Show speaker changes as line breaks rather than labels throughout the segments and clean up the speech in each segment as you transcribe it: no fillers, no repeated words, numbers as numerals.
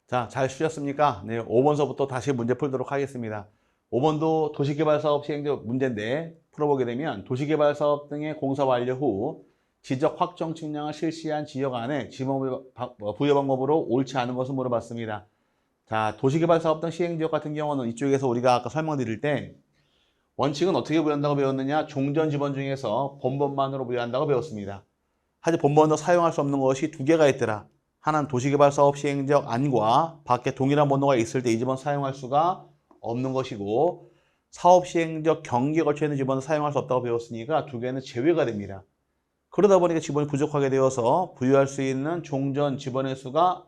자, 잘 쉬셨습니까? 네, 5번서부터 다시 문제 풀도록 하겠습니다. 5번도 도시개발사업 시행령 문제인데 풀어보게 되면 도시개발사업 등의 공사 완료 후 지적 확정 측량을 실시한 지역 안에 지번 부여 방법으로 옳지 않은 것을 물어봤습니다. 자, 도시개발사업 등 시행지역 같은 경우는 이쪽에서 우리가 아까 설명드릴 때 원칙은 어떻게 부여한다고 배웠느냐? 종전 지번 중에서 본번만으로 부여한다고 배웠습니다. 하지만 본번으로 사용할 수 없는 것이 두 개가 있더라. 하나는 도시개발사업 시행지역 안과 밖에 동일한 번호가 있을 때 이 지번 사용할 수가 없는 것이고 사업 시행지역 경계에 걸쳐 있는 지번은 사용할 수 없다고 배웠으니까 두 개는 제외가 됩니다. 그러다 보니까 지번이 부족하게 되어서 부여할 수 있는 종전 지번의 수가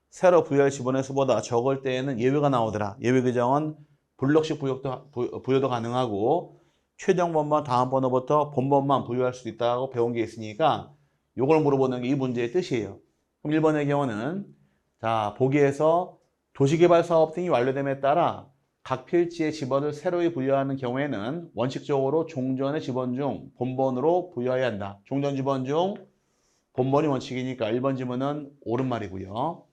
새로 부여할 지번의 수보다 적을 때에는 예외가 나오더라. 예외 규정은 블록식 부여도 가능하고 최종 번번 다음 번호부터 본번만 부여할 수 있다고 배운 게 있으니까 이걸 물어보는 게 이 문제의 뜻이에요. 그럼 1번의 경우는 자, 보기에서 도시개발 사업 등이 완료됨에 따라 각 필지의 지번을 새로이 부여하는 경우에는 원칙적으로 종전의 지번 중 본번으로 부여해야 한다. 종전 지번 중 본번이 원칙이니까 1번 지문은 옳은 말이고요.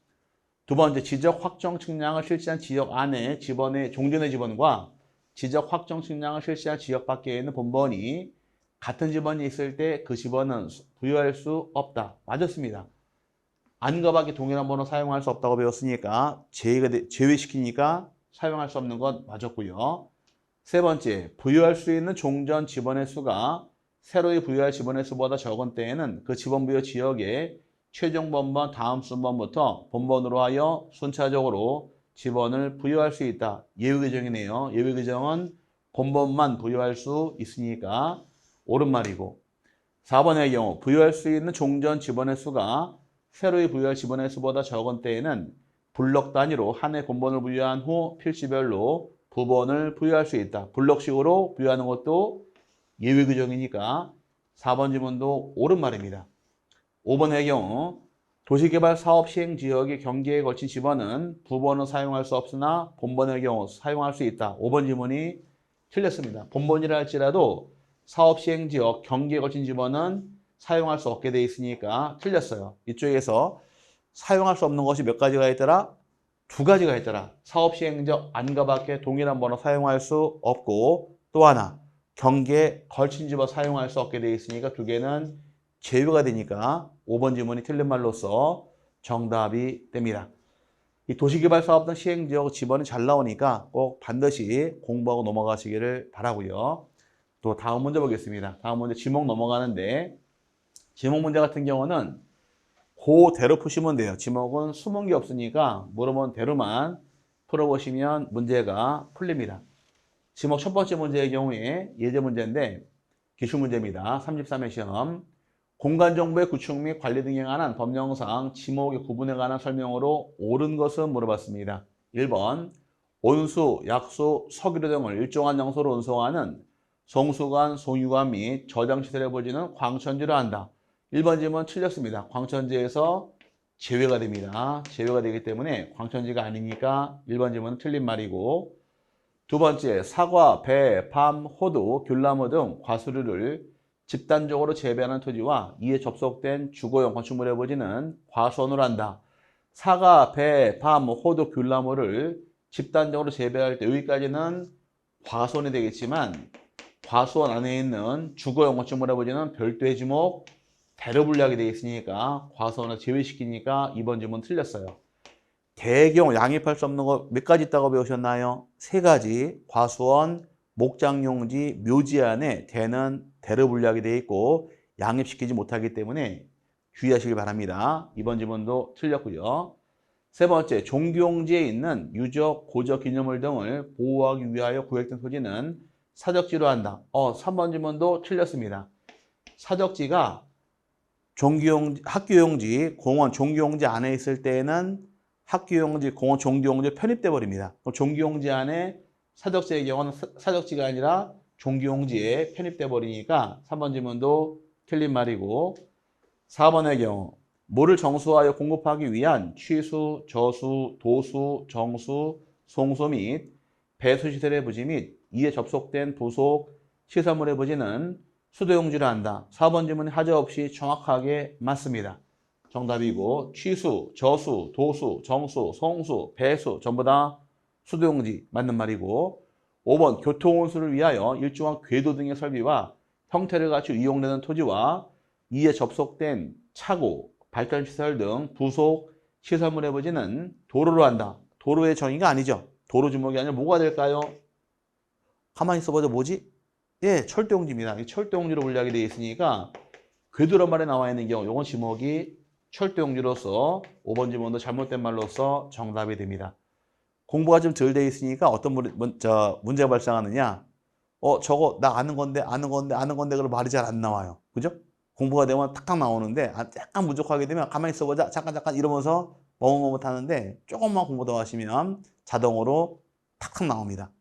두 번째, 지적 확정 측량을 실시한 지역 안에 지번의 종전의 지번과 지적 확정 측량을 실시한 지역 밖에 있는 본번이 같은 지번이 있을 때 그 지번은 부여할 수 없다. 맞았습니다. 안과 밖에 동일한 번호 사용할 수 없다고 배웠으니까 제외시키니까 사용할 수 없는 건 맞았고요. 세 번째, 부여할 수 있는 종전 지번의 수가 새로이 부여할 지번의 수보다 적은 때에는 그 지번 부여 지역에 최종 번번 다음 순번부터 본번으로 하여 순차적으로 지번을 부여할 수 있다. 예외 규정이네요. 예외 규정은 본번만 부여할 수 있으니까 옳은 말이고 4번의 경우 부여할 수 있는 종전 지번의 수가 새로이 부여할 지번의 수보다 적은 때에는 블록 단위로 한 해 본번을 부여한 후 필지별로 부번을 부여할 수 있다. 블록식으로 부여하는 것도 예외 규정이니까 4번 지문도 옳은 말입니다. 5번의 경우 도시개발 사업 시행 지역의 경계에 걸친 지번은 부번은 사용할 수 없으나 본번의 경우 사용할 수 있다. 5번 지문이 틀렸습니다. 본번이라 할지라도 사업 시행 지역 경계에 걸친 지번은 사용할 수 없게 돼 있으니까 틀렸어요. 이쪽에서 사용할 수 없는 것이 몇 가지가 있더라? 두 가지가 있더라. 사업 시행 지역 안과 밖에 동일한 번호 사용할 수 없고 또 하나 경계에 걸친 지번 사용할 수 없게 돼 있으니까 두 개는 제외가 되니까 5번 지문이 틀린 말로써 정답이 됩니다. 이 도시개발 사업 등 시행지역 지번이 잘 나오니까 꼭 반드시 공부하고 넘어가시기를 바라고요. 또 다음 문제 보겠습니다. 다음 문제 지목 넘어가는데 지목 문제 같은 경우는 그대로 푸시면 돼요. 지목은 숨은 게 없으니까 물어본 대로만 풀어보시면 문제가 풀립니다. 지목 첫 번째 문제의 경우에 예제 문제인데 기출 문제입니다. 33회 시험. 공간정보의 구축 및 관리 등에 관한 법령상 지목의 구분에 관한 설명으로 옳은 것은 물어봤습니다. 1번 온수, 약수, 석유류 등을 일정한 장소로 운송하는 송수관, 송유관 및 저장시설에 보지는 광천지로 한다. 1번 질문 틀렸습니다. 광천지에서 제외가 됩니다. 제외가 되기 때문에 광천지가 아니니까 1번 질문은 틀린 말이고 두 번째, 사과, 배, 밤, 호두, 귤나무 등 과수류를 집단적으로 재배하는 토지와 이에 접속된 주거용 건축물의 부지는 과수원으로 한다. 사과, 배, 밤, 호두, 귤나무를 집단적으로 재배할 때 여기까지는 과수원이 되겠지만 과수원 안에 있는 주거용 건축물의 부지는 별도의 지목 대로 분류하게 되어 있으니까 과수원을 제외시키니까 이번 질문 틀렸어요. 대경 양입할 수 없는 거 몇 가지 있다고 배우셨나요? 세 가지. 과수원, 목장용지, 묘지 안에 대는 대로 분류하게 되어 있고 양입시키지 못하기 때문에 주의하시기 바랍니다. 이번 지문도 틀렸고요. 세 번째, 종교용지에 있는 유적, 고적, 기념물 등을 보호하기 위하여 구획된 토지는 사적지로 한다. 3번 지문도 틀렸습니다. 사적지가 종교용지, 학교용지, 공원, 종교용지 안에 있을 때에는 학교용지, 공원, 종교용지 편입돼 버립니다. 종교용지 안에 사적지의 경우는 사적지가 아니라 종교용지에 편입돼 버리니까 3번 질문도 틀린 말이고 4번의 경우 물을 정수하여 공급하기 위한 취수, 저수, 도수, 정수, 송수 및 배수시설의 부지 및 이에 접속된 부속 시설물의 부지는 수도용지로 한다. 4번 질문이 하자 없이 정확하게 맞습니다. 정답이고 취수, 저수, 도수, 정수, 성수, 배수 전부 다 수도용지 맞는 말이고 5번 교통운수를 위하여 일정한 궤도 등의 설비와 형태를 갖추어 이용되는 토지와 이에 접속된 차고, 발전시설 등 부속 시설물의 부지는 도로로 한다. 도로의 정의가 아니죠. 도로 지목이 아니라 뭐가 될까요? 가만히 있어보자. 뭐지? 예, 철도용지입니다. 철도용지로 분류하게 되어 있으니까 궤도란 말에 나와 있는 경우 이건 지목이 철도용지로서 5번 지목도 잘못된 말로서 정답이 됩니다. 공부가 좀 덜 돼 있으니까 어떤 문제가 발생하느냐? 저거 나 아는 건데 그럼 말이 잘 안 나와요. 그죠? 공부가 되면 탁탁 나오는데 약간 부족하게 되면 가만히 있어보자. 잠깐 이러면서 머뭇머뭇하는데 조금만 공부 더 하시면 자동으로 탁탁 나옵니다.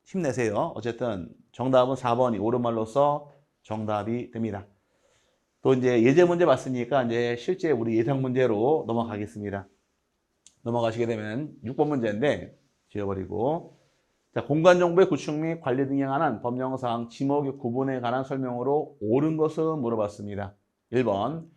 힘내세요. 어쨌든 정답은 4번이 옳은 말로서 정답이 됩니다. 또 이제 예제 문제 봤으니까 이제 실제 우리 예상 문제로 넘어가겠습니다. 넘어가시게 되면 6번 문제인데 지워버리고 자, 공간정보의 구축 및 관리 등에 관한 법령상 지목의 구분에 관한 설명으로 옳은 것은 물어봤습니다. 1번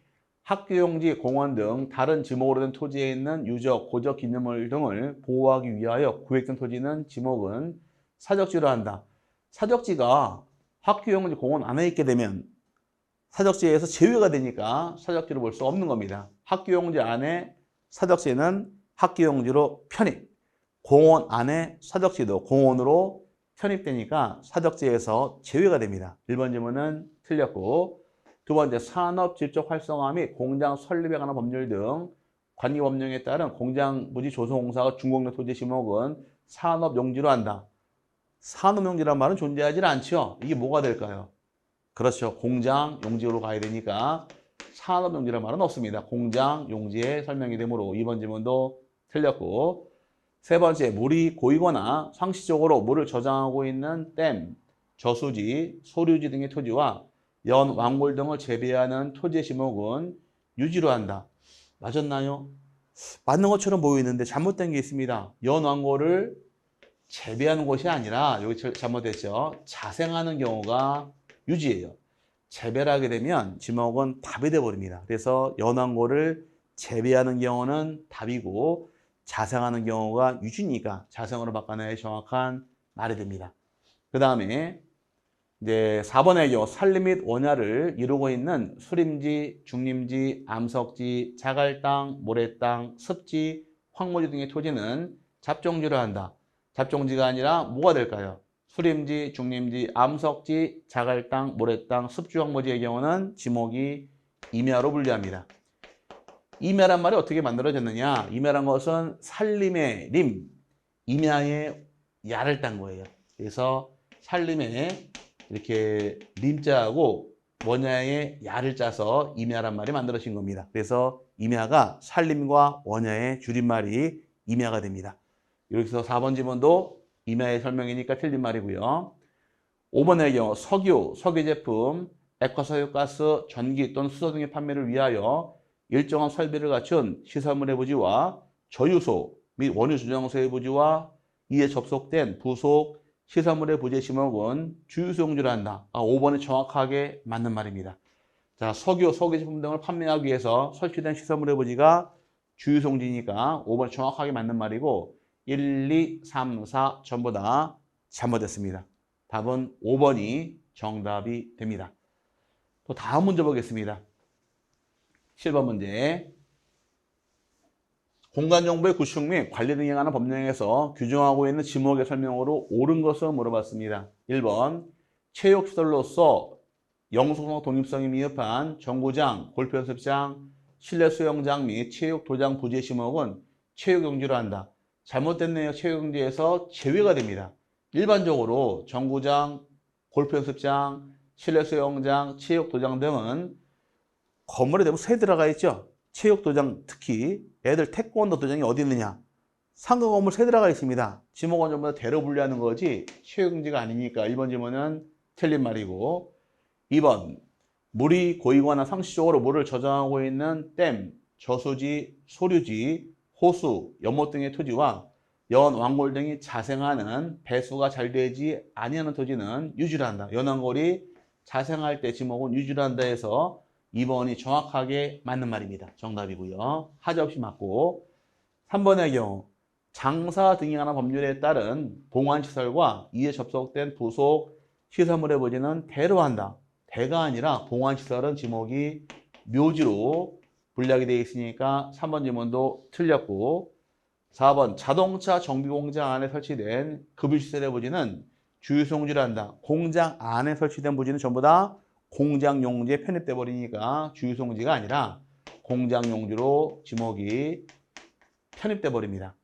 학교용지, 공원 등 다른 지목으로 된 토지에 있는 유적, 고적, 기념물 등을 보호하기 위하여 구획된 토지는 지목은 사적지로 한다. 사적지가 학교용지, 공원 안에 있게 되면 사적지에서 제외가 되니까 사적지로 볼 수 없는 겁니다. 학교용지 안에 사적지는 학교용지로 편입, 공원 안에 사적지도 공원으로 편입되니까 사적지에서 제외가 됩니다. 1번 질문은 틀렸고 두 번째 산업 질적 활성화 및 공장 설립에 관한 법률 등 관계법령에 따른 공장 부지 조성공사가 준공된 토지 지목은 산업용지로 한다. 산업용지란 말은 존재하지 않죠. 이게 뭐가 될까요? 그렇죠. 공장용지로 가야 되니까 산업용지란 말은 없습니다. 공장용지에 설명이 되므로 2번 질문도 틀렸고 세 번째, 물이 고이거나 상시적으로 물을 저장하고 있는 댐, 저수지, 소류지 등의 토지와 연, 왕골 등을 재배하는 토지의 지목은 유지로 한다. 맞았나요? 맞는 것처럼 보이는데 잘못된 게 있습니다. 연, 왕골을 재배하는 것이 아니라 여기 잘못됐죠. 자생하는 경우가 유지예요. 재배를 하게 되면 지목은 답이 되어버립니다. 그래서 연, 왕골을 재배하는 경우는 답이고 자생하는 경우가 유지니까 자생으로 바꿔내야 정확한 말이 됩니다. 그 다음에 이제 4번의 경우 산림 및 원야를 이루고 있는 수림지, 중림지, 암석지, 자갈땅, 모래땅, 습지, 황무지 등의 토지는 잡종지로 한다. 잡종지가 아니라 뭐가 될까요? 수림지, 중림지, 암석지, 자갈땅, 모래땅, 습지, 황무지의 경우는 지목이 임야로 분류합니다. 임야란 말이 어떻게 만들어졌느냐? 임야란 것은 산림의 림, 임야의 야를 딴 거예요. 그래서 산림에 이렇게 림자하고 원야의 야를 짜서 임야란 말이 만들어진 겁니다. 그래서 임야가 산림과 원야의 줄임말이 임야가 됩니다. 여기서 4번 지문도 임야의 설명이니까 틀린 말이고요. 5번의 경우 석유, 석유 제품, 액화석유가스, 전기 또는 수소 등의 판매를 위하여 일정한 설비를 갖춘 시설물의 부지와 저유소 및 원유 주정소의 부지와 이에 접속된 부속 시설물의 부지의 지목은 주유소용지로 한다. 5번이 정확하게 맞는 말입니다. 자, 석유, 석유제품 등을 판매하기 위해서 설치된 시설물의 부지가 주유소용지니까 5번이 정확하게 맞는 말이고 1, 2, 3, 4 전부 다 잘못됐습니다. 답은 5번이 정답이 됩니다. 또 다음 문제 보겠습니다. 7번 문제. 공간정보의 구축 및 관리 등에 관한 법령에서 규정하고 있는 지목의 설명으로 옳은 것을 물어봤습니다. 1번 체육시설로서 영속성 독립성이 미흡한 정구장, 골프연습장, 실내 수영장 및 체육도장 부지의 지목은 체육용지로 한다. 잘못됐네요. 체육용지에서 제외가 됩니다. 일반적으로 정구장, 골프연습장, 실내 수영장, 체육도장 등은 건물에 대부분 새 들어가 있죠. 체육도장 특히 애들 태권도 도장이 어디 있느냐? 상가 건물 새 들어가 있습니다. 지목은 전부 다 대로 분류하는 거지 체육용지가 아니니까 1번 지문은 틀린 말이고 2번 물이 고이거나 상시적으로 물을 저장하고 있는 댐, 저수지, 소류지, 호수, 연못 등의 토지와 연, 왕골 등이 자생하는 배수가 잘 되지 아니하는 토지는 유지를 한다. 연, 왕골이 자생할 때 지목은 유지를 한다 해서 2번이 정확하게 맞는 말입니다. 정답이고요. 하지 없이 맞고 3번의 경우 장사 등행하는 법률에 따른 봉안시설과 이에 접속된 부속 시설물의 부지는 대로 한다. 대가 아니라 봉안시설은 지목이 묘지로 분류하게 되어 있으니까 3번 지문도 틀렸고 4번 자동차 정비공장 안에 설치된 급유시설의 부지는 주유소용지를 한다. 공장 안에 설치된 부지는 전부 다 공장용지에 편입돼 버리니까 주유소용지가 아니라 공장용지로 지목이 편입돼 버립니다.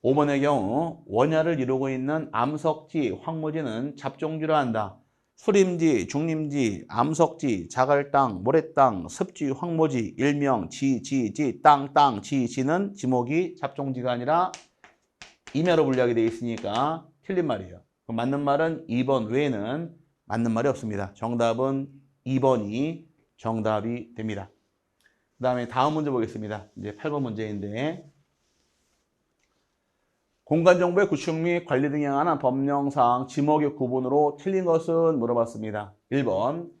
5번의 경우 원야를 이루고 있는 암석지, 황무지는 잡종지로 한다. 수림지, 중림지, 암석지, 자갈땅, 모래땅, 습지, 황무지, 일명 지, 땅, 지는 지목이 잡종지가 아니라 임야로 분류하게 되어 있으니까 틀린 말이에요. 그럼 맞는 말은 2번 외에는 맞는 말이 없습니다. 정답은 2번이 정답이 됩니다. 그 다음에 다음 문제 보겠습니다. 이제 8번 문제인데 공간정보의 구축 및 관리 등에 관한 법령상 지목의 구분으로 틀린 것은 물어봤습니다. 1번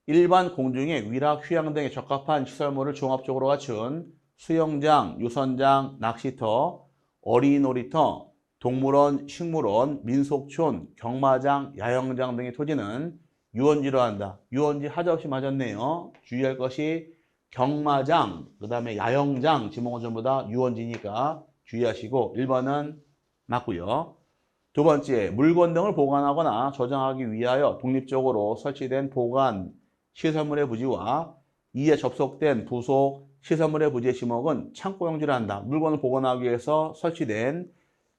일반 공중에 위락, 휴양 등에 적합한 시설물을 종합적으로 갖춘 수영장, 유선장, 낚시터, 어린이 놀이터, 동물원, 식물원, 민속촌, 경마장, 야영장 등의 토지는 유원지로 한다. 유원지 하자없이 맞았네요. 주의할 것이 경마장, 그 다음에 야영장 지목은 전부 다 유원지니까 주의하시고 1번은 맞고요. 두 번째, 물건 등을 보관하거나 저장하기 위하여 독립적으로 설치된 보관 시설물의 부지와 이에 접속된 부속 시설물의 부지의 지목은 창고용지를 한다. 물건을 보관하기 위해서 설치된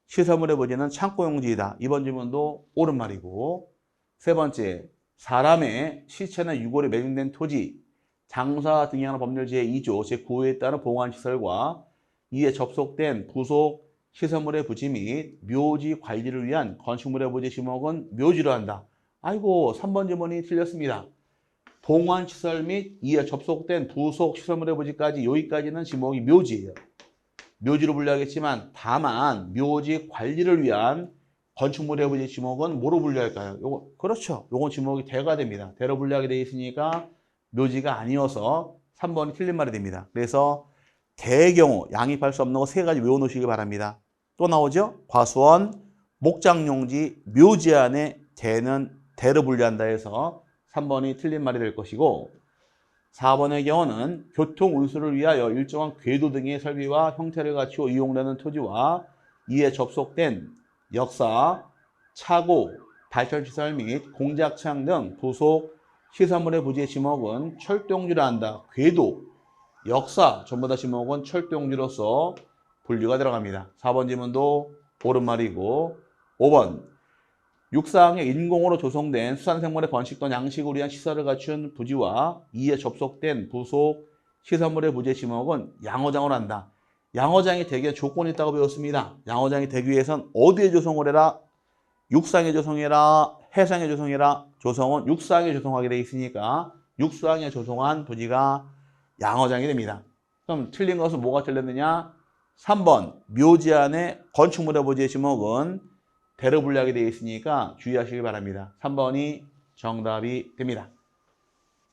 시설물의 부지는 창고용지이다. 이번 질문도 옳은 말이고 세 번째, 사람의 시체나 유골이 매진된 토지, 장사 등의 법률 제2조 제9호에 따른 보관시설과 이에 접속된 부속 시설물의 부지 및 묘지 관리를 위한 건축물의 부지 지목은 묘지로 한다. 아이고 3번 지문이 틀렸습니다. 봉안시설 및 이에 접속된 부속 시설물의 부지까지 여기까지는 지목이 묘지예요. 묘지로 분류하겠지만 다만 묘지 관리를 위한 건축물의 부지 지목은 뭐로 분류할까요? 요거 그렇죠. 요건 지목이 대가 됩니다. 대로 분류하게 되어 있으니까 묘지가 아니어서 3번이 틀린 말이 됩니다. 그래서 대의 경우 양립할 수 없는 거 세 가지 외워놓으시기 바랍니다. 또 나오죠? 과수원, 목장용지, 묘지 안에 대는 대로 분류한다 해서 3번이 틀린 말이 될 것이고 4번의 경우는 교통 운수를 위하여 일정한 궤도 등의 설비와 형태를 갖추어 이용되는 토지와 이에 접속된 역사, 차고, 발전시설 및 공작창 등 부속 시설물의 부지의 지목은 철도용지로 한다. 궤도, 역사 전부 다 지목은 철도용지로서 분류가 들어갑니다. 4번 지문도 옳은 말이고 5번 육상에 인공으로 조성된 수산생물의 번식 또는 양식을 위한 시설을 갖춘 부지와 이에 접속된 부속 시설물의 부지의 지목은 양어장으로 한다. 양어장이 되기 위해 조건이 있다고 배웠습니다. 양어장이 되기 위해선 어디에 조성을 해라? 육상에 조성해라? 해상에 조성해라? 조성은 육상에 조성하게 되어 있으니까 육상에 조성한 부지가 양어장이 됩니다. 그럼 틀린 것은 뭐가 틀렸느냐? 3번 묘지 안에 건축물의 부지의 지목은 대로 분류하게 되어 있으니까 주의하시기 바랍니다. 3번이 정답이 됩니다.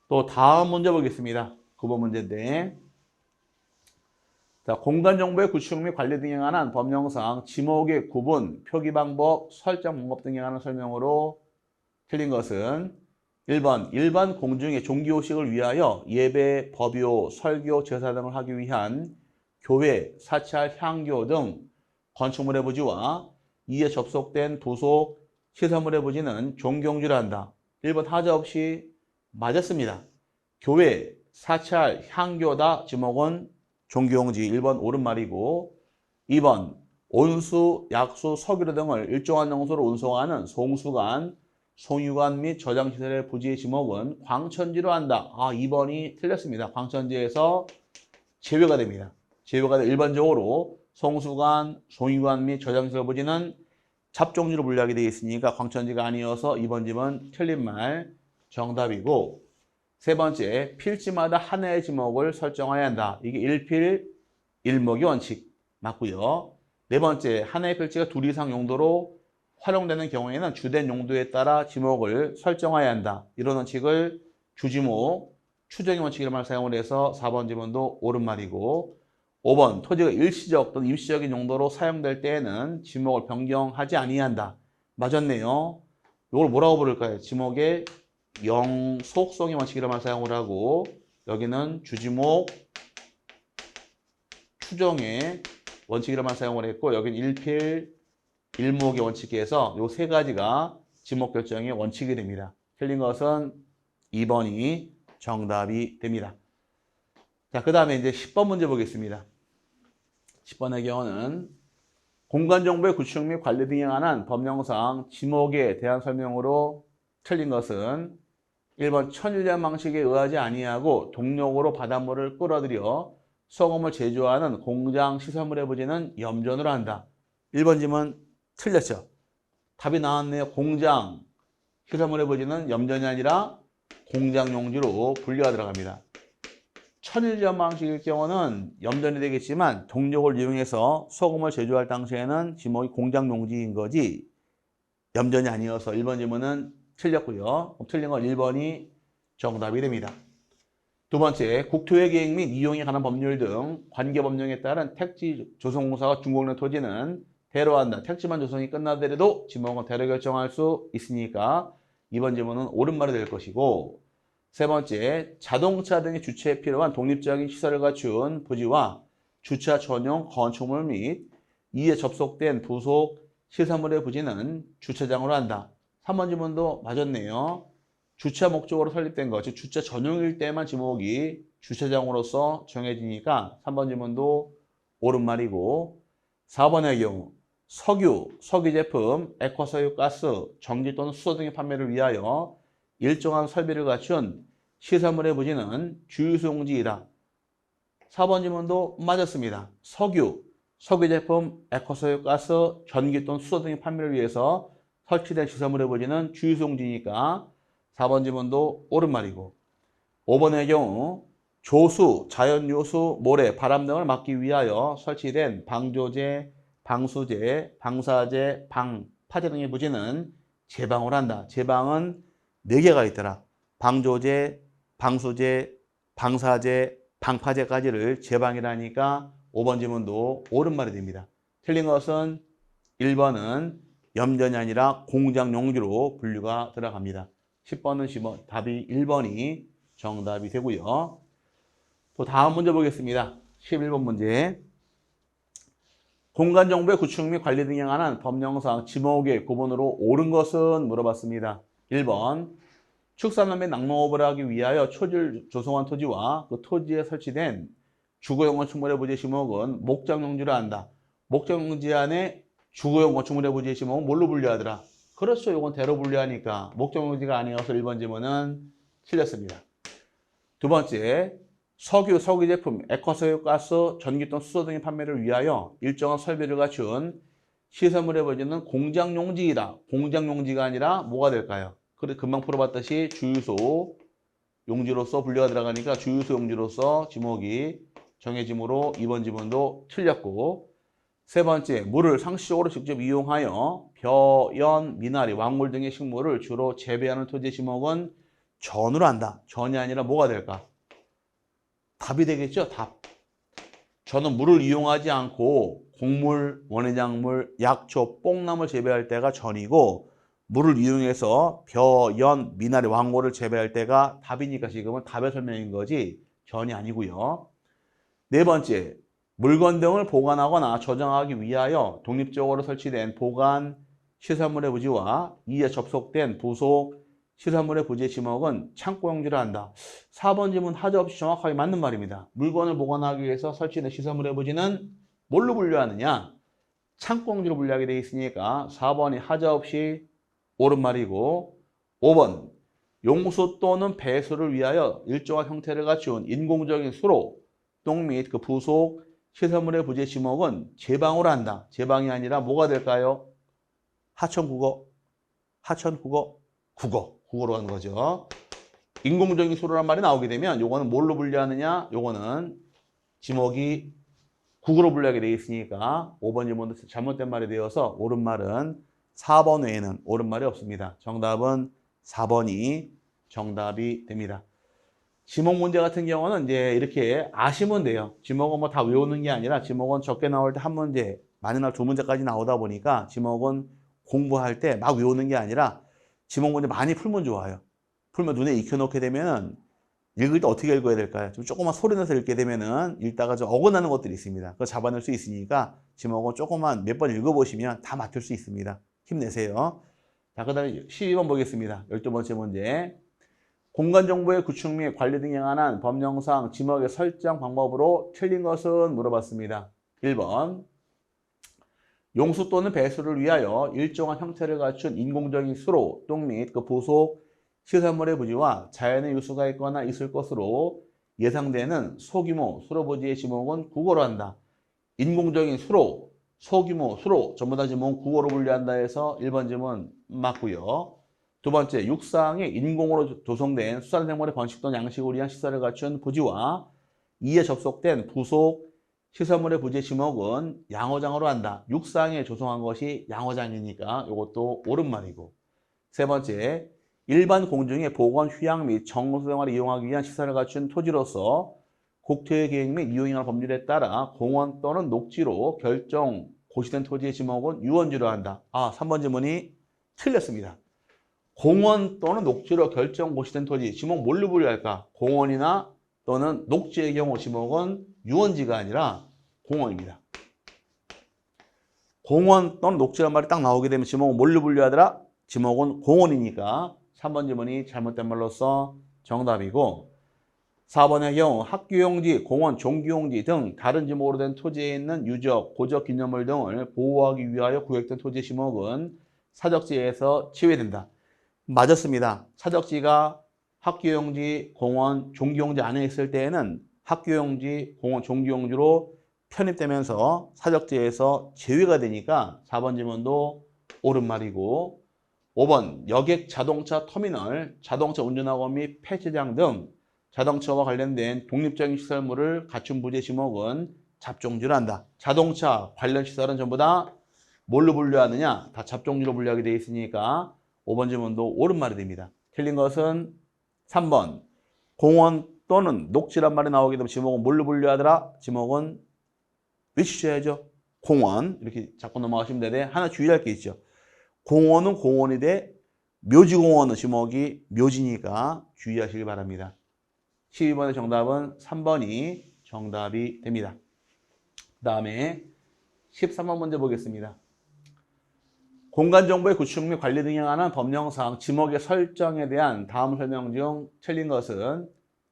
또 다음 문제 보겠습니다. 9번 문제인데 자, 공간정보의 구축 및 관리 등에 관한 법령상 지목의 구분, 표기 방법, 설정 방법 등에 관한 설명으로 틀린 것은 1번 일반 공중의 종교식을 위하여 예배, 법요, 설교, 제사 등을 하기 위한 교회, 사찰, 향교 등 건축물의 부지와 이에 접속된 부속 시설물의 부지는 종교용지를 한다. 1번 하자 없이 맞았습니다. 교회, 사찰, 향교다 지목은 종교용지 1번 옳은 말이고 2번 온수, 약수, 석유류 등을 일정한 장소로 운송하는 송수관, 송유관 및 저장시설의 부지의 지목은 광천지로 한다. 2번이 틀렸습니다. 광천지에서 제외가 됩니다. 제외가 돼 일반적으로 송수관, 송유관 및 저장시설 부지는 잡종지로 분류하게 되어 있으니까 광천지가 아니어서 2번 집은 틀린 말 정답이고 세 번째, 필지마다 하나의 지목을 설정해야 한다. 이게 1필 1목의 원칙 맞고요. 네 번째, 하나의 필지가 둘 이상 용도로 활용되는 경우에는 주된 용도에 따라 지목을 설정해야 한다. 이런 원칙을 주지목, 추정의 원칙이란 사용을 해서 4번 지문도 옳은 말이고 5번 토지가 일시적 또는 임시적인 용도로 사용될 때에는 지목을 변경하지 아니한다. 맞았네요. 이걸 뭐라고 부를까요? 지목의 영속성의 원칙이란 사용을 하고 여기는 주지목 추정의 원칙이란 사용을 했고 여기는 일필 일목의 원칙에 해서 이 세 가지가 지목 결정의 원칙이 됩니다. 틀린 것은 2번이 정답이 됩니다. 자, 그 다음에 이제 10번 문제 보겠습니다. 10번의 경우는 공간정보의 구축 및 관리 등에 관한 법령상 지목에 대한 설명으로 틀린 것은 1번 천일염 방식에 의하지 아니하고 동력으로 바닷물을 끌어들여 소금을 제조하는 공장 시설물의 부지는 염전으로 한다. 1번 지문 틀렸죠. 답이 나왔네요. 공장 시설물의 부지는 염전이 아니라 공장 용지로 분류가 들어갑니다. 천일염 방식일 경우는 염전이 되겠지만 동력을 이용해서 소금을 제조할 당시에는 지목이 공장 용지인 거지 염전이 아니어서 1번 지문은 틀렸고요. 틀린 건 1번이 정답이 됩니다. 두 번째, 국토의 계획 및 이용에 관한 법률 등 관계법령에 따른 택지 조성공사가 준공된 토지는 대로한다. 택지만 조성이 끝나더라도 지목은 대로 결정할 수 있으니까 2번 지문은 옳은 말이 될 것이고 세 번째, 자동차 등의 주차에 필요한 독립적인 시설을 갖춘 부지와 주차 전용 건축물 및 이에 접속된 부속 시설물의 부지는 주차장으로 한다. 3번 지문도 맞았네요. 주차 목적으로 설립된 것, 즉 주차 전용일 때만 지목이 주차장으로서 정해지니까 3번 지문도 옳은 말이고 4번의 경우 석유 제품, 액화석유 가스, 전기 또는 수소 등의 판매를 위하여 일정한 설비를 갖춘 시설물의 부지는 주유소용지이다. 4번 지문도 맞았습니다. 석유 제품, 액화석유 가스, 전기 또는 수소 등의 판매를 위해서 설치된 시설물의 부지는 주유소용지니까 4번 지문도 옳은 말이고 5번의 경우 조수, 자연요수, 모래, 바람 등을 막기 위하여 설치된 방조제, 방수제, 방사제, 방파제 등의 부지는 제방을 한다. 제방은 4개가 있더라. 방조제, 방수제, 방사제, 방파제까지를 제방이라니까 5번 지문도 옳은 말이 됩니다. 틀린 것은 1번은 염전이 아니라 공장 용지로 분류가 들어갑니다. 10번은 10번, 답이 1번이 정답이 되고요. 또 다음 문제 보겠습니다. 11번 문제. 공간정보의 구축 및 관리 등에 관한 법령상 지목의 구분으로 옳은 것은 물어봤습니다. 1번, 축산업 및 낙농업을 하기 위하여 초지를 조성한 토지와 그 토지에 설치된 주거용 건축물의 부지 지목은 목장용지로 한다. 목장용지 안에 주거용 건축물의 부지 지목은 뭘로 분류하더라? 그렇죠. 이건 대로 분류하니까 목장용지가 아니어서 1번 지문은 틀렸습니다. 두 번째, 석유 제품, 액화석유 가스, 전기 또는 수소 등의 판매를 위하여 일정한 설비를 갖춘 시설물의 부지는 공장용지이다. 공장용지가 아니라 뭐가 될까요? 그래 금방 풀어봤듯이 주유소 용지로서 분류가 들어가니까 주유소 용지로서 지목이 정해짐으로 2번 지문도 틀렸고 세 번째, 물을 상시적으로 직접 이용하여 벼, 연, 미나리, 왕물 등의 식물을 주로 재배하는 토지의 지목은 전으로 한다. 전이 아니라 뭐가 될까? 답이 되겠죠? 답. 저는 물을 이용하지 않고 곡물, 원예작물, 약초, 뽕나물 재배할 때가 전이고 물을 이용해서 벼, 연, 미나리, 왕고를 재배할 때가 답이니까 지금은 답의 설명인 거지 전이 아니고요. 네 번째, 물건 등을 보관하거나 저장하기 위하여 독립적으로 설치된 보관 시설물의 부지와 이에 접속된 부속 시설물의 부지의 지목은 창고용지를 한다. 4번 지문 하자 없이 정확하게 맞는 말입니다. 물건을 보관하기 위해서 설치된 시설물의 부지는 뭘로 분류하느냐? 창고용지로 분류하게 되어 있으니까 4번이 하자 없이 옳은 말이고 5번 용수 또는 배수를 위하여 일정한 형태를 갖춘 인공적인 수로 똥 및 그 부속 시설물의 부지의 지목은 제방으로 한다. 제방이 아니라 뭐가 될까요? 하천국어, 국어로 하는 거죠. 인공적인 수로란 말이 나오게 되면 요거는 뭘로 분류하느냐? 요거는 지목이 국어로 분류하게 되어 있으니까 5번 지문도 잘못된 말이 되어서 옳은 말은 4번 외에는 옳은 말이 없습니다. 정답은 4번이 정답이 됩니다. 지목 문제 같은 경우는 이제 이렇게 아시면 돼요. 지목은 뭐 다 외우는 게 아니라 지목은 적게 나올 때 한 문제, 많이 나올 두 문제까지 나오다 보니까 지목은 공부할 때 막 외우는 게 아니라 지목 문제 많이 풀면 좋아요. 풀면 눈에 익혀놓게 되면은 읽을 때 어떻게 읽어야 될까요? 좀 조금만 소리 내서 읽게 되면은 읽다가 좀 어긋나는 것들이 있습니다. 그거 잡아낼 수 있으니까 지목은 조금만 몇 번 읽어보시면 다 맞출 수 있습니다. 힘내세요. 자, 그 다음에 12번 보겠습니다. 12번째 문제. 공간정보의 구축 및 관리 등에 관한 법령상 지목의 설정 방법으로 틀린 것은 물어봤습니다. 1번. 용수 또는 배수를 위하여 일정한 형태를 갖춘 인공적인 수로, 똥 및 그 부속 시설물의 부지와 자연의 유수가 있거나 있을 것으로 예상되는 소규모 수로 부지의 지목은 국어로 한다. 인공적인 수로, 소규모 수로 전부 다 지목은 국어로 분류한다 해서 1번 지문 맞고요. 두 번째, 육상에 인공으로 조성된 수산생물의 번식 또는 양식을 위한 시설을 갖춘 부지와 이에 접속된 부속 시설물의 부지의 지목은 양어장으로 한다. 육상에 조성한 것이 양어장이니까 이것도 옳은 말이고. 세 번째, 일반 공중의 보건, 휴양 및 정서생활을 이용하기 위한 시설을 갖춘 토지로서 국토의 계획 및 이용이나 법률에 따라 공원 또는 녹지로 결정 고시된 토지의 지목은 유원지로 한다. 3번 지문이 틀렸습니다. 공원 또는 녹지로 결정 고시된 토지, 지목 뭘로 분류할까? 공원이나 또는 녹지의 경우 지목은 유원지가 아니라 공원입니다. 공원 또는 녹지란 말이 딱 나오게 되면 지목은 뭘로 분류하더라? 지목은 공원이니까 3번 지문이 잘못된 말로서 정답이고, 4번의 경우 학교용지, 공원, 종교용지 등 다른 지목으로 된 토지에 있는 유적, 고적, 기념물 등을 보호하기 위하여 구획된 토지의 지목은 사적지에서 제외된다. 맞았습니다. 사적지가 학교용지, 공원, 종교용지 안에 있을 때에는 학교용지, 공원, 종교용지로 편입되면서 사적지에서 제외가 되니까 4번 지문도 옳은 말이고, 5번 여객 자동차 터미널, 자동차 운전학원 및 폐차장 등 자동차와 관련된 독립적인 시설물을 갖춘 부지의 지목은 잡종지로 한다. 자동차 관련 시설은 전부 다 뭘로 분류하느냐? 다 잡종지로 분류하게 되어 있으니까 5번 지문도 옳은 말이 됩니다. 틀린 것은 3번. 공원 또는 녹지란 말이 나오게 되면 지목은 뭘로 분류하더라? 지목은 외치셔야죠. 공원. 이렇게 잡고 넘어가시면 되는데 하나 주의할 게 있죠. 공원은 공원이 돼 묘지공원은 지목이 묘지니까 주의하시길 바랍니다. 12번의 정답은 3번이 정답이 됩니다. 그 다음에 13번 문제 보겠습니다. 공간정보의 구축 및 관리 등에 관한 법령상 지목의 설정에 대한 다음 설명 중 틀린 것은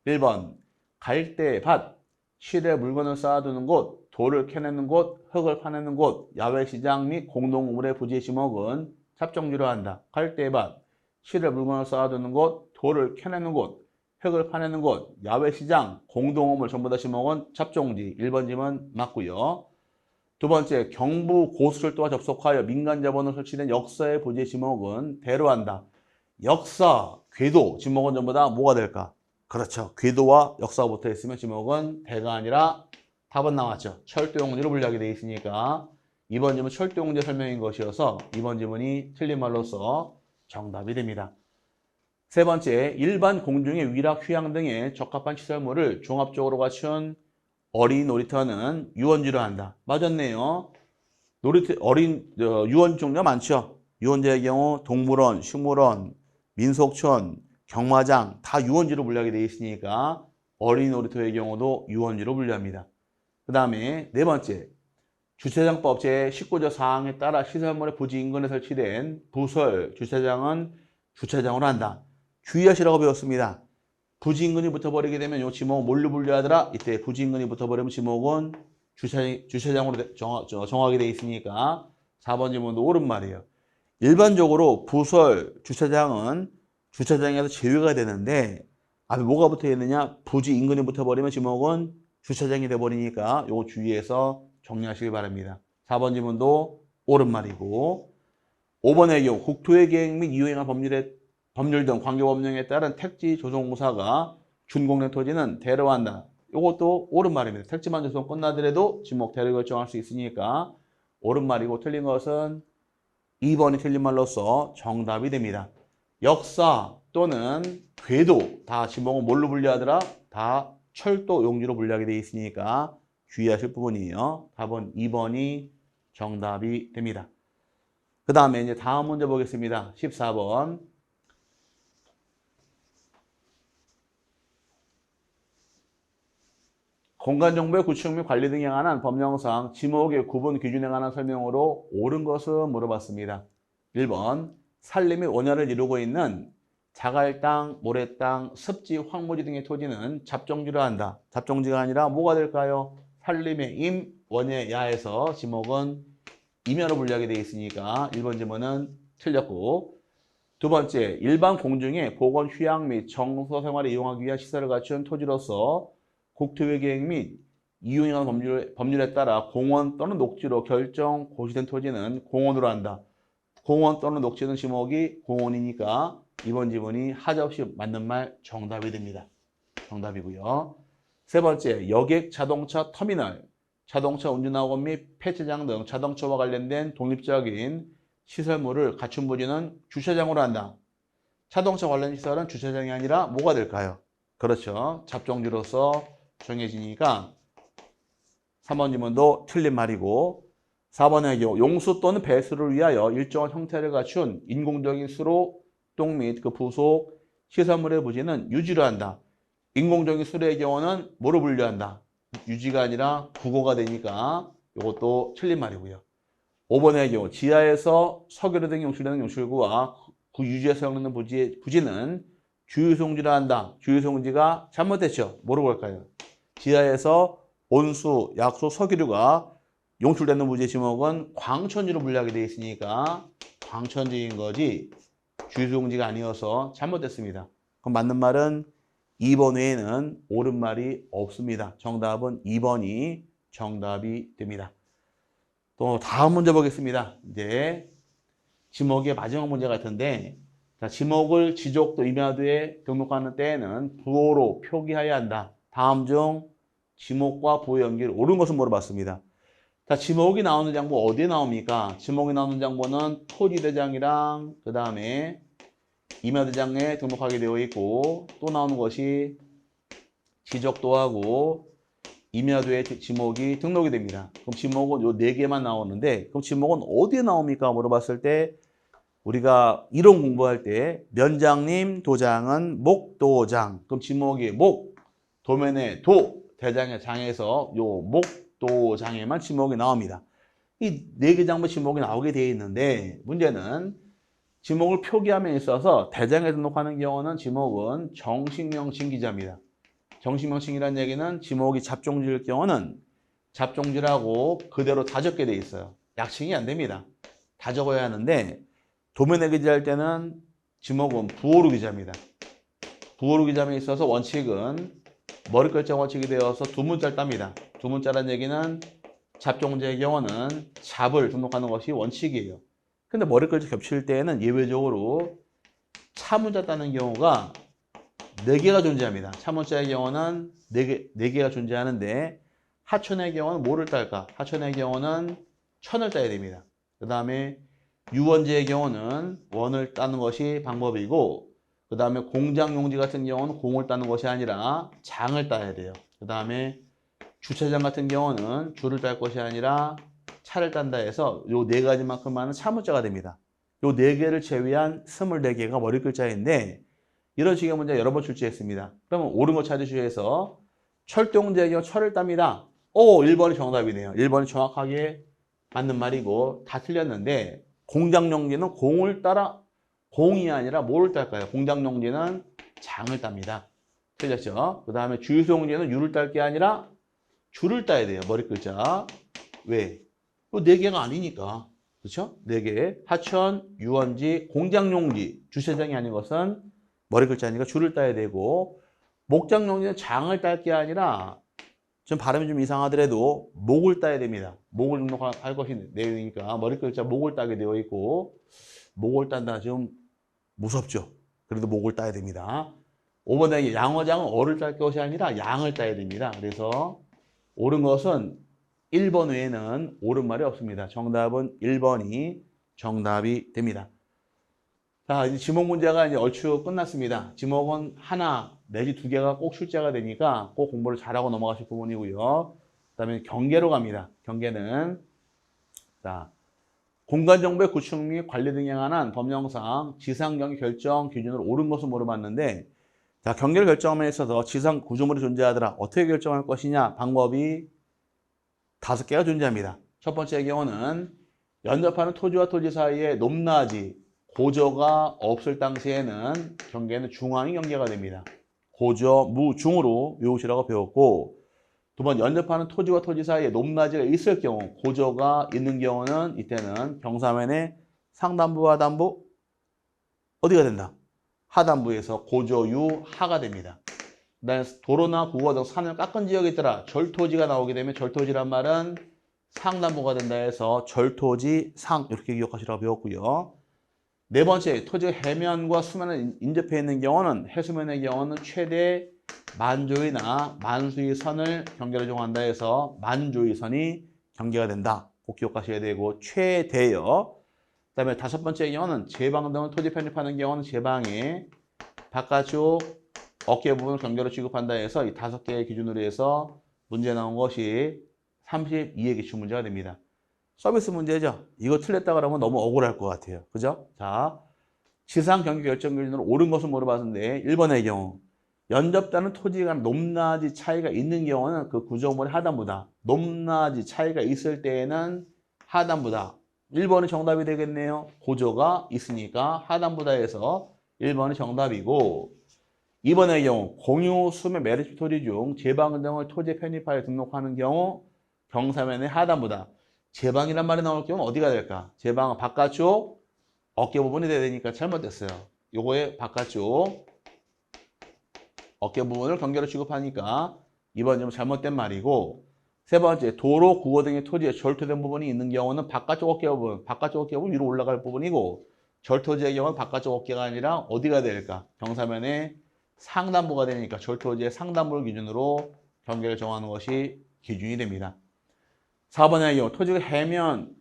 1번 갈대밭, 실에 물건을 쌓아두는 곳, 돌을 캐내는 곳, 흙을 파내는 곳, 야외시장 및 공동우물의 부지의 지목은 잡종지로 한다. 갈대밭, 실에 물건을 쌓아두는 곳, 돌을 캐내는 곳, 흙을 파내는 곳, 야외시장, 공동우물 전부 다 지목은 잡종지. 1번 지문 맞고요. 두 번째, 경부 고수철도와 접속하여 민간 자본으로 설치된 역사의 부지의 지목은 대로 한다. 역사, 궤도, 지목은 전부 다 뭐가 될까? 그렇죠. 궤도와 역사가 붙어 있으면 지목은 대가 아니라 답은 나왔죠. 철도용지로 분류하게 되어 있으니까 2번 지문 철도용지 설명인 것이어서 2번 지문이 틀린 말로서 정답이 됩니다. 세 번째, 일반 공중의 위락, 휴양 등의 적합한 시설물을 종합적으로 갖춘 어린 놀이터는 유원지로 한다. 맞았네요. 유원 종류가 많죠. 유원지의 경우 동물원, 식물원, 민속촌, 경마장 다 유원지로 분류하게 되어 있으니까 어린 놀이터의 경우도 유원지로 분류합니다. 그 다음에 네 번째, 주차장법 제19조 사항에 따라 시설물의 부지 인근에 설치된 부설 주차장은 주차장으로 한다. 주의하시라고 배웠습니다. 부지 인근이 붙어버리게 되면 이 지목은 뭘로 분류하더라? 이때 부지 인근이 붙어버리면 지목은 주차장으로 정하게 되어 있으니까 4번 지문도 옳은 말이에요. 일반적으로 부설 주차장은 주차장에서 제외가 되는데 앞에 뭐가 붙어 있느냐? 부지 인근이 붙어버리면 지목은 주차장이 돼버리니까 이거 주의해서 정리하시길 바랍니다. 4번 지문도 옳은 말이고, 5번의 경우 국토의 계획 및 이용한 법률 등 관계법령에 따른 택지 조성공사가 준공된 토지는 대로한다. 이것도 옳은 말입니다. 택지만 조성 끝나더라도 지목 대로 결정할 수 있으니까 옳은 말이고, 틀린 것은 2번이 틀린 말로서 정답이 됩니다. 역사, 또는 궤도 다 지목은 뭘로 분류하더라? 다 철도 용지로 분류하게 되어 있으니까 주의하실 부분이에요. 답은 2번이 정답이 됩니다. 그 다음에 이제 다음 문제 보겠습니다. 14번. 공간정보의 구축 및 관리 등에 관한 법령상 지목의 구분 기준에 관한 설명으로 옳은 것은 물어봤습니다. 1번, 산림 및 원야를 이루고 있는 자갈 땅, 모래 땅, 습지, 황무지 등의 토지는 잡종지로 한다. 잡종지가 아니라 뭐가 될까요? 산림의 임, 원예, 야에서 지목은 임야로 분류하게 되어 있으니까 1번 지문은 틀렸고, 두 번째, 일반 공중에 보건, 휴양 및 정서 생활을 이용하기 위한 시설을 갖춘 토지로서 국토의 계획 및 이용에 관한 법률에 따라 공원 또는 녹지로 결정 고시된 토지는 공원으로 한다. 공원 또는 녹지는 지목이 공원이니까 이번 지문이 하자없이 맞는 말 정답이 됩니다. 정답이고요. 세 번째, 여객 자동차 터미널, 자동차 운전학원 및 폐차장 등 자동차와 관련된 독립적인 시설물을 갖춘 부지는 주차장으로 한다. 자동차 관련 시설은 주차장이 아니라 뭐가 될까요? 그렇죠. 잡종지로서 정해지니까 3번 지문도 틀린 말이고, 4번의 경우 용수 또는 배수를 위하여 일정한 형태를 갖춘 인공적인 수로, 똥 및 그 부속 시설물의 부지는 유지로 한다. 인공적인 수로의 경우는 뭐로 분류한다? 유지가 아니라 국어가 되니까 이것도 틀린 말이고요. 5번의 경우 지하에서 석유류 등이 용출되는 용출구와 그 유지에 사용되는 부지는 주유소용지라 한다. 주유소용지가 잘못됐죠. 뭐로 볼까요? 지하에서 온수, 약수, 석유류가 용출되는 부지의 지목은 광천지로 분류하게 되어 있으니까 광천지인 거지 주유소용지가 아니어서 잘못됐습니다. 그럼 맞는 말은 2번 외에는 옳은 말이 없습니다. 정답은 2번이 정답이 됩니다. 또 다음 문제 보겠습니다. 이제 지목의 마지막 문제 같은데, 자, 지목을 지적도 임야도에 등록하는 때에는 부호로 표기해야 한다. 다음 중 지목과 부호 연결이 옳은 것을 물어봤습니다. 자, 지목이 나오는 장부 어디에 나옵니까? 지목이 나오는 장부는 토지대장이랑 그 다음에 임야대장에 등록하게 되어 있고, 또 나오는 것이 지적도하고 임야도에 지목이 등록이 됩니다. 그럼 지목은 요 4개만 나오는데, 그럼 지목은 어디에 나옵니까? 물어봤을 때 우리가 이론 공부할 때 면장님 도장은 목도장. 그럼 지목이 목, 도면의 도, 대장의 장에서 요 목도장에만 지목이 나옵니다. 이 4개 장부 지목이 나오게 되어 있는데, 문제는 지목을 표기함에 있어서 대장에 등록하는 경우는 지목은 정식명칭 기자입니다. 정식명칭이라는 얘기는 지목이 잡종지일 경우는 잡종지라고 그대로 다 적게 돼 있어요. 약칭이 안 됩니다. 다 적어야 하는데, 도면에 기재할 때는 지목은 부호로 기재합니다. 부호로 기재함에 있어서 원칙은 머리 글자 원칙이 되어서 두 문자를 땁니다. 두 문자라는 얘기는 잡종지의 경우는 잡을 등록하는 것이 원칙이에요. 근데 머리 글자 겹칠 때에는 예외적으로 차문자 따는 경우가 4개가 존재합니다. 차문자의 경우는 4개가 존재하는데, 하천의 경우는 뭐를 딸까? 하천의 경우는 천을 따야 됩니다. 그 다음에 유원지의 경우는 원을 따는 것이 방법이고, 그 다음에 공장용지 같은 경우는 공을 따는 것이 아니라 장을 따야 돼요. 그 다음에 주차장 같은 경우는 주를 딸 것이 아니라 차를 딴다 해서 요 4가지만큼만은 차문자가 됩니다. 요 4개를 제외한 24개가 머리 글자인데, 이런 식의 문제 여러 번 출제했습니다. 그러면 옳은 거 찾으시기 위해서 철도용지의 경우 철을 땁니다. 1번이 정답이네요. 1번이 정확하게 맞는 말이고 다 틀렸는데, 공장용지는 공을 따라, 공이 아니라 뭐를 딸까요? 공장용지는 장을 땁니다. 틀렸죠? 그 다음에 주유소용지는 유를 딸 게 아니라 주를 따야 돼요. 머리 글자. 왜? 4개가 아니니까. 그렇죠? 4개. 하천, 유원지, 공장용지, 주차장이 아닌 것은 머리 글자니까 주를 따야 되고, 목장용지는 장을 딸 게 아니라, 좀 발음이 좀 이상하더라도 목을 따야 됩니다. 목을 등록할 것이 내용이니까 머리 글자 목을 따게 되어 있고, 목을 딴다 좀 무섭죠. 그래도 목을 따야 됩니다. 5번에 양어장은 어를 딸 것이 아니라 양을 따야 됩니다. 그래서 옳은 것은 1번 외에는 옳은 말이 없습니다. 정답은 1번이 정답이 됩니다. 자, 이제 지목 문제가 이제 얼추 끝났습니다. 지목은 하나 내지 두 개가 꼭 출제가 되니까 꼭 공부를 잘하고 넘어가실 부분이고요. 그다음에 경계로 갑니다. 경계는 자, 공간정보의 구축 및 관리 등에 관한 법령상 지상경계 결정 기준으로 옳은 것을 물어봤는데, 자, 경계를 결정함에 있어서 지상 구조물이 존재하더라. 어떻게 결정할 것이냐? 방법이 5개가 존재합니다. 첫 번째 경우는 연접하는 토지와 토지 사이에 높낮이, 고저가 없을 당시에는 경계는 중앙이 경계가 됩니다. 고저, 무, 중으로 외우시라고 배웠고, 두 번, 연접하는 토지와 토지 사이에 높낮이가 있을 경우, 고저가 있는 경우는 이때는 경사면의 상단부, 하단부 어디가 된다? 하단부에서 고저유 하가 됩니다. 그다음에 도로나 국어 등 산을 깎은 지역이 있더라. 절토지가 나오게 되면 절토지란 말은 상단부가 된다 해서 절토지 상 이렇게 기억하시라고 배웠고요. 네 번째, 토지가 해면과 수면을 인접해 있는 경우는 해수면의 경우는 최대 만조위나 만수위 선을 경계로 정한다 해서 만조위 선이 경계가 된다. 꼭 기억하셔야 되고 최대요. 그다음에 다섯 번째 경우는 제방 등을 토지 편입하는 경우는 제방의 바깥쪽 어깨 부분을 경계로 취급한다 해서 이 5개의 기준으로 해서 문제 나온 것이 32의 기출 문제가 됩니다. 서비스 문제죠. 이거 틀렸다 그러면 너무 억울할 것 같아요. 그죠? 자, 지상 경계 결정 기준으로 옳은 것을 물어봤는데 1번의 경우 연접되는 토지가 높낮이 차이가 있는 경우는 그 구조물의 하단부다. 높낮이 차이가 있을 때에는 하단부다. 1번이 정답이 되겠네요. 고조가 있으니까 하단부다 해서 1번이 정답이고, 2번의 경우 공유 수면 메리츠 토지 중 제방 등을 토지에 편입하여 등록하는 경우 경사면의 하단부다. 제방이란 말이 나올 경우는 어디가 될까? 제방은 바깥쪽 어깨 부분이 돼야 되니까 잘못됐어요. 요거의 바깥쪽 어깨 부분을 경계로 취급하니까 2번 좀 잘못된 말이고, 세 번째, 도로, 국어 등의 토지에 절토된 부분이 있는 경우는 바깥쪽 어깨 부분 위로 올라갈 부분이고, 절토지의 경우는 바깥쪽 어깨가 아니라 어디가 될까? 경사면의 상단부가 되니까 절토지의 상단부를 기준으로 경계를 정하는 것이 기준이 됩니다. 4번의 경우 토지가 해면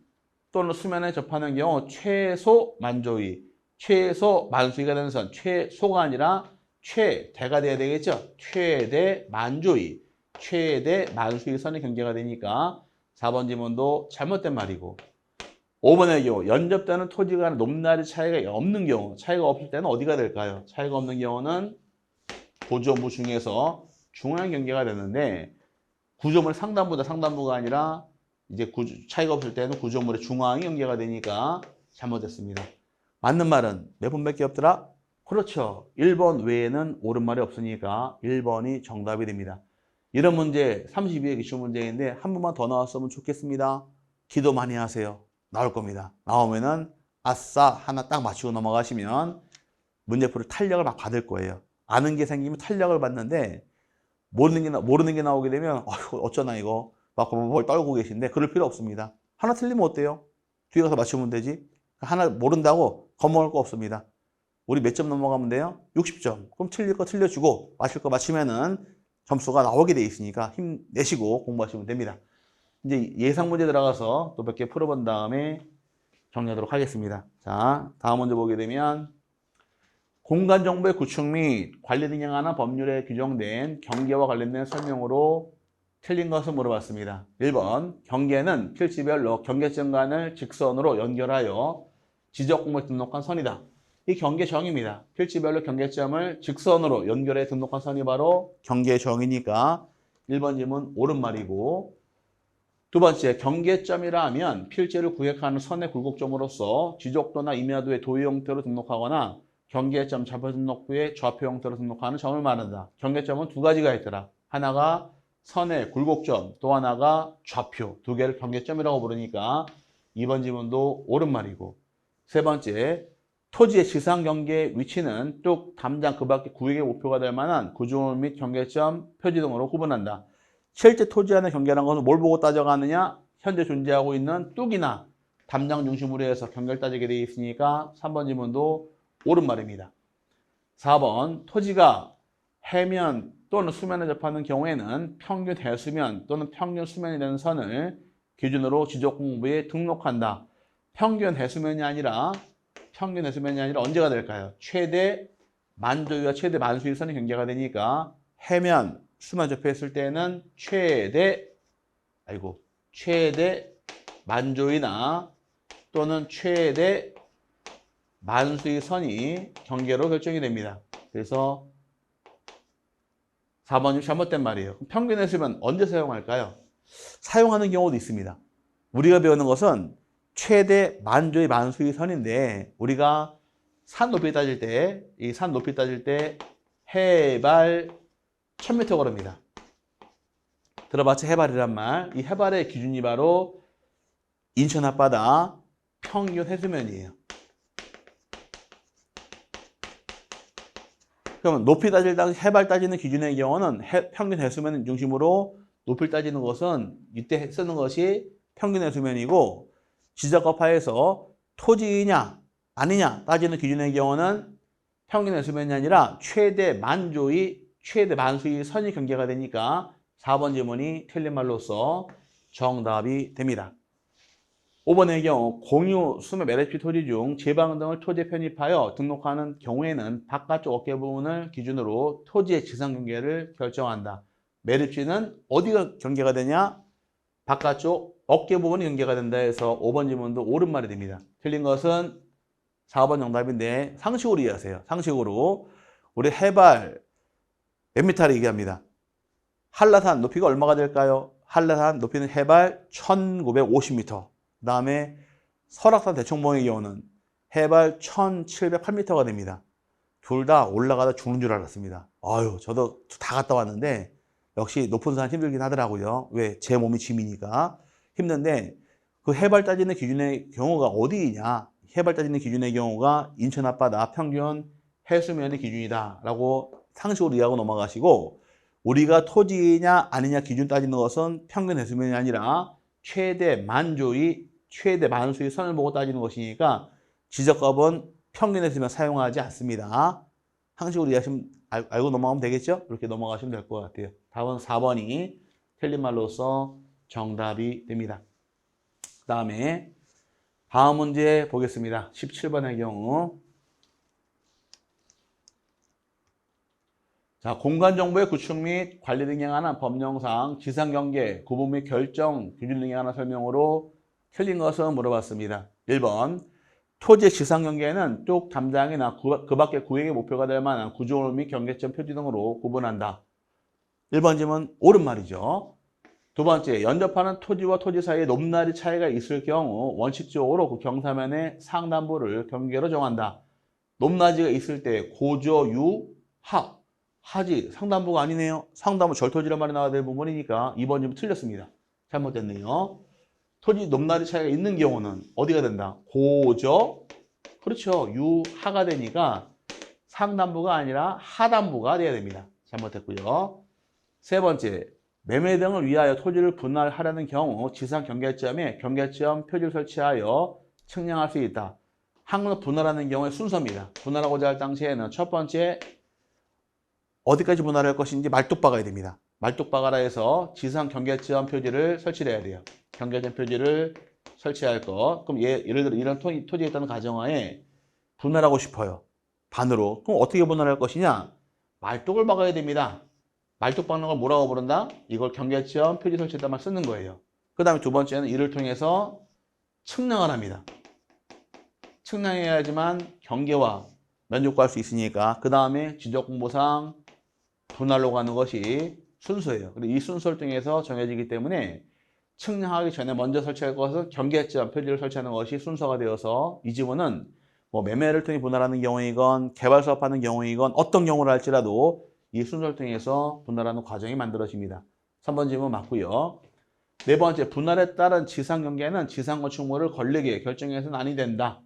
또는 수면에 접하는 경우 최소 만조위, 최소 만수위가 되는 선, 최소가 아니라 최대가 돼야 되겠죠? 최대 만조위, 최대 만수위 선의 경계가 되니까 4번 지문도 잘못된 말이고, 5번의 경우 연접되는 토지가 높낮이 차이가 없는 경우, 차이가 없을 때는 어디가 될까요? 차이가 없는 경우는 고조무 중에서 중앙 경계가 되는데, 구조물 상단부가 아니라 이제 차이가 없을 때는 구조물의 중앙이 경계가 되니까 잘못됐습니다. 맞는 말은 몇 번밖에 없더라? 그렇죠. 1번 외에는 옳은 말이 없으니까 1번이 정답이 됩니다. 이런 문제 32의 기출 문제인데 한 번만 더 나왔으면 좋겠습니다. 기도 많이 하세요. 나올 겁니다. 나오면은 아싸 하나 딱 맞추고 넘어가시면 문제풀이 탄력을 막 받을 거예요. 아는 게 생기면 탄력을 받는데 모르는 게 나오게 되면 어쩌나 이거 막 벌벌 떨고 계신데 그럴 필요 없습니다. 하나 틀리면 어때요? 뒤에 가서 맞추면 되지. 하나 모른다고 겁먹을 거 없습니다. 우리 몇 점 넘어가면 돼요? 60점. 그럼 틀릴 거 틀려주고 맞힐 거 맞히면은 점수가 나오게 돼 있으니까 힘내시고 공부하시면 됩니다. 이제 예상 문제 들어가서 또 몇 개 풀어본 다음에 정리하도록 하겠습니다. 자, 다음 문제 보게 되면 공간정보의 구축 및 관리 등에 관한 법률에 규정된 경계와 관련된 설명으로 틀린 것을 물어봤습니다. 1번, 경계는 필지별로 경계점간을 직선으로 연결하여 지적공부에 등록한 선이다. 이 경계정입니다. 필지별로 경계점을 직선으로 연결해 등록한 선이 바로 경계정이니까 1번 질문 옳은 말이고, 두 번째, 경계점이라 하면 필지를 구획하는 선의 굴곡점으로서 지적도나 임야도의 도의 형태로 등록하거나 경계점 좌표 등록 후에 좌표 형태로 등록하는 점을 말한다. 경계점은 두 가지가 있더라. 하나가 선의 굴곡점, 또 하나가 좌표. 두 개를 경계점이라고 부르니까 2번 지문도 옳은 말이고, 세 번째, 토지의 지상 경계 위치는 뚝, 담장 그 밖에 구획의 목표가 될 만한 구조물 및 경계점, 표지 등으로 구분한다. 실제 토지 안의 경계라는 것은 뭘 보고 따져가느냐? 현재 존재하고 있는 뚝이나 담장 중심으로 해서 경계를 따지게 되어 있으니까 3번 지문도 옳은 말입니다. 4번, 토지가 해면 또는 수면에 접하는 경우에는 평균 해수면 또는 평균 수면이 되는 선을 기준으로 지적공부에 등록한다. 평균 해수면이 아니라 평균 해수면이 아니라 언제가 될까요? 최대 만조위와 최대 만수위 선이 경계가 되니까 해면 수만 접했을 때는 최대 만조위나 또는 최대 만수위 선이 경계로 결정이 됩니다. 그래서 4번이 잘못된 말이에요. 평균 해수면 언제 사용할까요? 사용하는 경우도 있습니다. 우리가 배우는 것은 최대 만조위 만수위 선인데 우리가 산 높이 따질 때 이 산 높이 따질 때 해발 1000m 걸음이다. 들어봤죠? 해발이란 말. 이 해발의 기준이 바로 인천 앞바다 평균 해수면이에요. 그러면 높이 따질 당 해발 따지는 기준의 경우는 평균 해수면 중심으로 높이를 따지는 것은 이때 쓰는 것이 평균 해수면이고 지적거파에서 토지이냐 아니냐 따지는 기준의 경우는 평균 해수면이 아니라 최대 만조위, 최대 만수위 선이 경계가 되니까 4번 지문이 틀린 말로써 정답이 됩니다. 5번의 경우 공유, 수매, 매립지 토지 중 제방 등을 토지에 편입하여 등록하는 경우에는 바깥쪽 어깨 부분을 기준으로 토지의 지상 경계를 결정한다. 매립지는 어디가 경계가 되냐? 바깥쪽 어깨 부분이 경계가 된다 해서 5번 지문도 옳은 말이 됩니다. 틀린 것은 4번 정답인데 상식으로 이해하세요. 상식으로 우리 해발 몇 미터를 얘기합니다. 한라산 높이가 얼마가 될까요? 한라산 높이는 해발 1950m. 그 다음에 설악산 대청봉의 경우는 해발 1708m가 됩니다. 둘 다 올라가다 죽는 줄 알았습니다. 아유, 저도 다 갔다 왔는데 역시 높은 산 힘들긴 하더라고요. 왜? 제 몸이 짐이니까 힘든데 그 해발 따지는 기준의 경우가 어디이냐? 해발 따지는 기준의 경우가 인천 앞바다 평균 해수면의 기준이다 라고 상식으로 이해하고 넘어가시고 우리가 토지냐 아니냐 기준 따지는 것은 평균 해수면이 아니라 최대 만조위, 최대 만수위 선을 보고 따지는 것이니까 지적값은 평균 해수면 사용하지 않습니다. 상식으로 이해하시면 알고 넘어가면 되겠죠? 이렇게 넘어가시면 될 것 같아요. 답은 4번이 틀린 말로서 정답이 됩니다. 그 다음에 다음 문제 보겠습니다. 17번의 경우 자, 공간정보의 구축 및 관리 등에 관한 법령상 지상경계, 구분 및 결정, 기준 등에 관한 설명으로 틀린 것은 물어봤습니다. 1번 토지의 지상경계는 쪽 담장이나 그 밖의 구획의 목표가 될 만한 구조물 및 경계점 표지 등으로 구분한다. 1번 질문 옳은 말이죠. 두 번째, 연접하는 토지와 토지 사이에 높낮이 차이가 있을 경우 원칙적으로 그 경사면의 상단부를 경계로 정한다. 높낮이가 있을 때 고저, 유, 하. 하지 상단부가 아니네요. 상단부 절토지란 말이 나와야 될 부분이니까 2번 좀 틀렸습니다. 잘못됐네요. 토지 높낮이 차이가 있는 경우는 어디가 된다? 고저, 그렇죠. 유하가 되니까 상단부가 아니라 하단부가 돼야 됩니다. 잘못됐고요. 세 번째, 매매 등을 위하여 토지를 분할하려는 경우 지상 경계점에 경계점 표지를 설치하여 측량할 수 있다. 항로 분할하는 경우의 순서입니다. 분할하고자 할 당시에는 첫 번째 어디까지 분할할 것인지 말뚝 박아야 됩니다. 말뚝 박아라 해서 지상 경계점 표지를 설치를 해야 돼요. 경계점 표지를 설치할 것. 그럼 예를 들어 이런 토지에 있다는 가정하에 분할하고 싶어요. 반으로. 그럼 어떻게 분할할 것이냐? 말뚝을 박아야 됩니다. 말뚝 박는 걸 뭐라고 부른다? 이걸 경계점 표지 설치에다만 쓰는 거예요. 그 다음에 두 번째는 이를 통해서 측량을 합니다. 측량해야지만 경계와 면적구할 수 있으니까 그 다음에 지적공보상 분할로 가는 것이 순서예요. 그리고 이 순서를 통해서 정해지기 때문에 측량하기 전에 먼저 설치할 것은 경계점 표지를 설치하는 것이 순서가 되어서 이 지문은 뭐 매매를 통해 분할하는 경우이건 개발 사업하는 경우이건 어떤 경우를 할지라도 이 순서를 통해서 분할하는 과정이 만들어집니다. 3번 질문 맞고요. 네 번째, 분할에 따른 지상 경계는 지상 건축물을 권리게 결정해서는 아니 된다.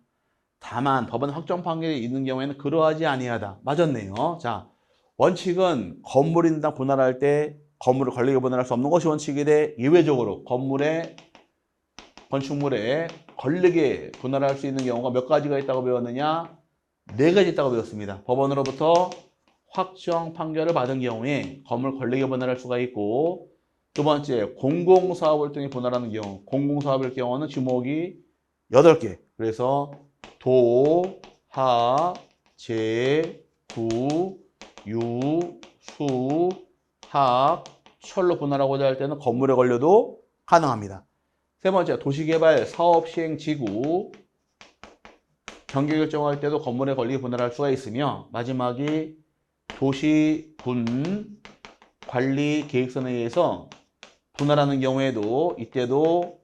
다만 법원 확정 판결이 있는 경우에는 그러하지 아니하다. 맞았네요. 자, 원칙은 건물인당 분할할 때 건물을 권리게 분할할 수 없는 것이 원칙이되 예외적으로 건축물에 권리게 분할할 수 있는 경우가 몇 가지가 있다고 배웠느냐? 4가지 있다고 배웠습니다. 법원으로부터 확정 판결을 받은 경우에 건물 권리게 분할할 수가 있고 두 번째, 공공사업을 통해 분할하는 경우 공공사업일 경우는 규모이 8개 그래서 도, 하, 제, 구, 유, 수, 학, 철로 분할하고자 할 때는 건물에 걸려도 가능합니다. 세 번째, 도시개발 사업 시행 지구 경계 결정할 때도 건물에 걸리게 분할할 수가 있으며, 마지막이 도시 군 관리 계획서에 의해서 분할하는 경우에도 이때도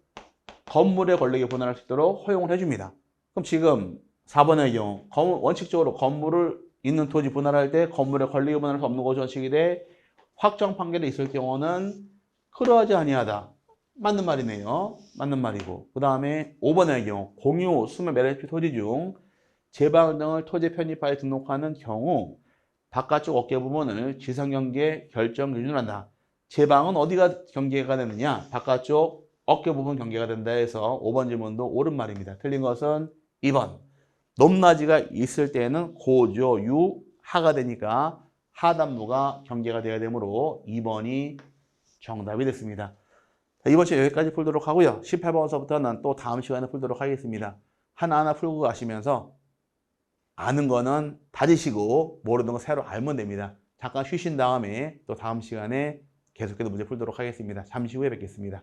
건물에 걸리게 분할할 수 있도록 허용을 해줍니다. 그럼 지금 4번의 경우 원칙적으로 건물을 있는 토지 분할할 때 건물에 걸리게 분할할 수 없는 것이 원칙이 돼 확정 판결이 있을 경우는 그러하지 아니하다. 맞는 말이네요. 맞는 말이고. 그 다음에 5번의 경우 공유 수면 매립 토지 중 제방 등을 토지 편입하여 등록하는 경우 바깥쪽 어깨 부분을 지상경계 결정 기준으로 한다. 제방은 어디가 경계가 되느냐? 바깥쪽 어깨 부분 경계가 된다 해서 5번 질문도 옳은 말입니다. 틀린 것은 2번. 높낮이가 있을 때는 고조, 유, 하가 되니까 하단부가 경계가 되어야 되므로 2번이 정답이 됐습니다. 자, 이번 시간 여기까지 풀도록 하고요. 18번서부터는 또 다음 시간에 풀도록 하겠습니다. 하나하나 풀고 가시면서 아는 거는 다지시고 모르는 거 새로 알면 됩니다. 잠깐 쉬신 다음에 또 다음 시간에 계속해서 문제 풀도록 하겠습니다. 잠시 후에 뵙겠습니다.